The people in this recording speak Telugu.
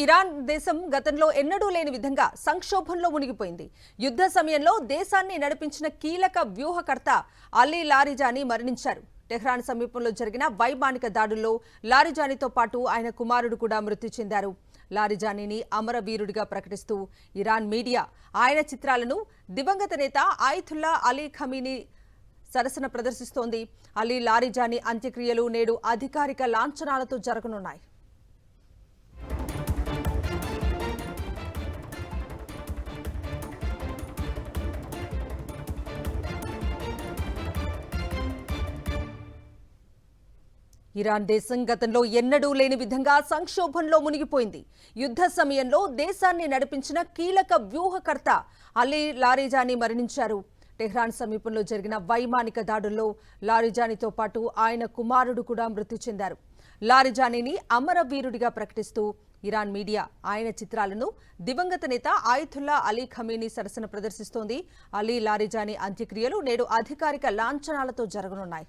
ఇరాన్ దేశం గతంలో ఎన్నడూ లేని విధంగా సంక్షోభంలో మునిగిపోయింది. యుద్ధ సమయంలో దేశాన్ని నడిపించిన కీలక వ్యూహకర్త అలీ లారిజానీ మరణించారు. టెహ్రాన్ సమీపంలో జరిగిన వైమానిక దాడుల్లో లారిజానీతో పాటు ఆయన కుమారుడు కూడా మృతి చెందారు. లారిజానీని అమరవీరుడిగా ప్రకటిస్తూ ఇరాన్ మీడియా ఆయన చిత్రాలను దివంగత నేత ఆయతుల్లా అలీ ఖమీనీ సరసన ప్రదర్శిస్తోంది. అలీ లారిజానీ అంత్యక్రియలు నేడు అధికారిక లాంఛనాలతో జరగనున్నాయి. ఇరాన్ దేశం గతంలో ఎన్నడూ లేని విధంగా సంక్షోభంలో మునిగిపోయింది. యుద్ధ సమయంలో దేశాన్ని నడిపించిన కీలక వ్యూహకర్త అలీ లారిజానీ మరణించారు. టెహ్రాన్ సమీపంలో జరిగిన వైమానిక దాడుల్లో లారిజానీతో పాటు ఆయన కుమారుడు కూడా మృతి చెందారు. లారిజానీని అమరవీరుడిగా ప్రకటిస్తూ ఇరాన్ మీడియా ఆయన చిత్రాలను దివంగత నేత ఆయతుల్లా అలీ ఖమీనీ సరసన ప్రదర్శిస్తోంది. అలీ లారిజానీ అంత్యక్రియలు నేడు అధికారిక లాంఛనాలతో జరగనున్నాయి.